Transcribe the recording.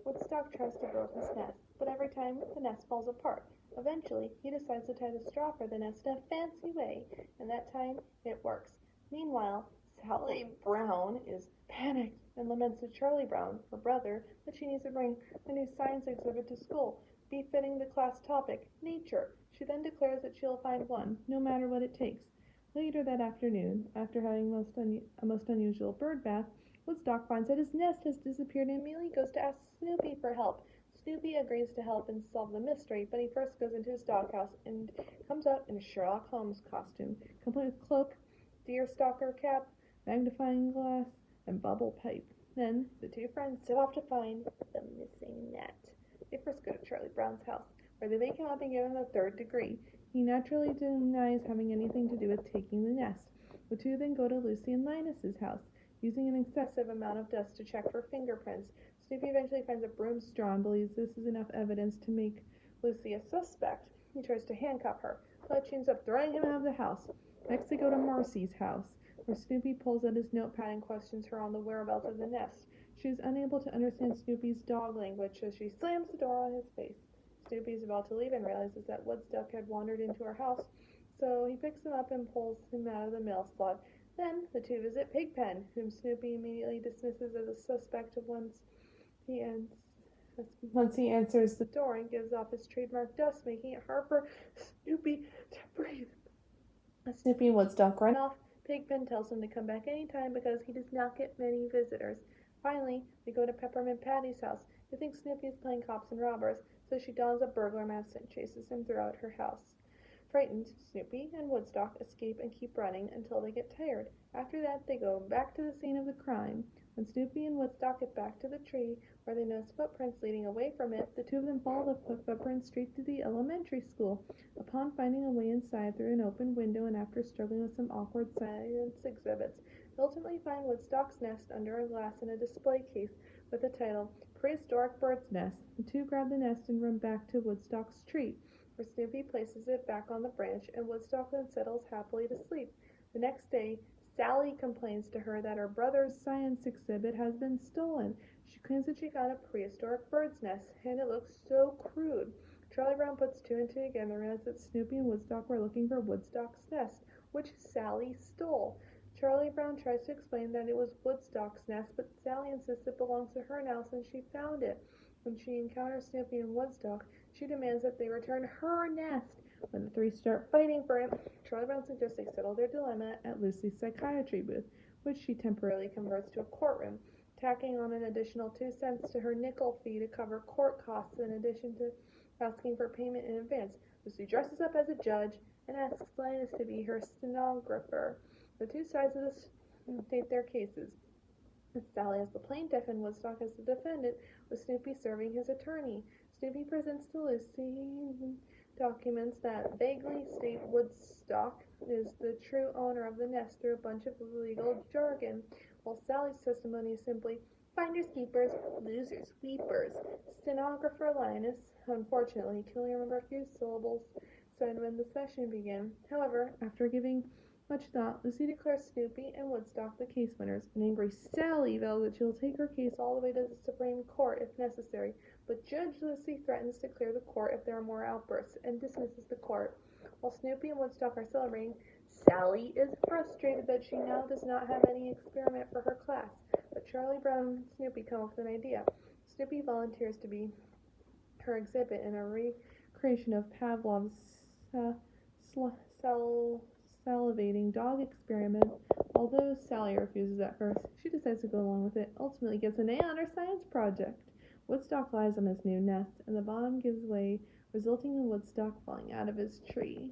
Woodstock tries to build his nest, but every time the nest falls apart. Eventually, he decides to tie the straw for the nest in a fancy way, and that time it works. Meanwhile, Sally Brown is panicked and laments to Charlie Brown, her brother, that she needs to bring a new science exhibit to school, befitting the class topic, nature. She then declares that she'll find one, no matter what it takes. Later that afternoon, after having a most unusual bird bath, Woodstock finds that his nest has disappeared and immediately goes to ask Snoopy for help. Snoopy agrees to help and solve the mystery, but he first goes into his doghouse and comes out in a Sherlock Holmes costume, complete with cloak, deerstalker cap, magnifying glass, and bubble pipe. Then the two friends set off to find the missing net. They first go to Charlie Brown's house, where they wake him up and give him the third degree. He naturally denies having anything to do with taking the nest. The two then go to Lucy and Linus's house, using an excessive amount of dust to check for fingerprints. Snoopy eventually finds a broom straw and believes this is enough evidence to make Lucy a suspect. He tries to handcuff her, but she ends up throwing him out of the house. Next they go to Marcy's house, where Snoopy pulls out his notepad and questions her on the whereabouts of the nest. She is unable to understand Snoopy's dog language, so she slams the door on his face. Snoopy is about to leave and realizes that Woodstock had wandered into her house, so he picks him up and pulls him out of the mail slot. Then the two visit Pigpen, whom Snoopy immediately dismisses as a suspect once he answers the door and gives off his trademark dust, making it hard for Snoopy to breathe. As Snoopy and Woodstock run off, Pigpen tells him to come back any time because he does not get many visitors. Finally, they go to Peppermint Patty's house, who thinks Snoopy is playing cops and robbers, so she dons a burglar mask and chases him throughout her house. Frightened, Snoopy and Woodstock escape and keep running until they get tired. After that, they go back to the scene of the crime. When Snoopy and Woodstock get back to the tree, where they notice footprints leading away from it, the two of them follow the footprints straight to the elementary school. Upon finding a way inside through an open window and after struggling with some awkward science exhibits, they ultimately find Woodstock's nest under a glass in a display case with the title Prehistoric Bird's Nest. The two grab the nest and run back to Woodstock's tree, where Snoopy places it back on the branch, and Woodstock then settles happily to sleep. The next day, Sally complains to her that her brother's science exhibit has been stolen. She claims that she found a prehistoric bird's nest, and it looks so crude. Charlie Brown puts two and two together and realizes that Snoopy and Woodstock were looking for Woodstock's nest, which Sally stole. Charlie Brown tries to explain that it was Woodstock's nest, but Sally insists it belongs to her now since she found it. When she encounters Snoopy and Woodstock, she demands that they return her nest. When the three start fighting for it, Charlie Brown suggests they settle their dilemma at Lucy's psychiatry booth, which she temporarily converts to a courtroom, tacking on an additional 2 cents to her nickel fee to cover court costs in addition to asking for payment in advance. Lucy dresses up as a judge and asks Linus to be her stenographer. The two sides of this state their cases. Sally as the plaintiff and Woodstock as the defendant, with Snoopy serving his attorney. Snoopy presents to Lucy documents that vaguely state Woodstock is the true owner of the nest through a bunch of legal jargon, while Sally's testimony is simply finders keepers, losers weepers. Stenographer Linus, unfortunately, can only remember a few syllables said when the session began. However, after giving much thought, Lucy declares Snoopy and Woodstock the case winners. An angry Sally vows that she will take her case all the way to the Supreme Court if necessary, but Judge Lucy threatens to clear the court if there are more outbursts and dismisses the court. While Snoopy and Woodstock are celebrating, Sally is frustrated that she now does not have any experiment for her class, but Charlie Brown and Snoopy come up with an idea. Snoopy volunteers to be her exhibit in a recreation of Pavlov's salivating dog experiment. Although Sally refuses at first, she decides to go along with it, ultimately gets an A on her science project. Woodstock lies on his new nest, and the bottom gives way, resulting in Woodstock falling out of his tree.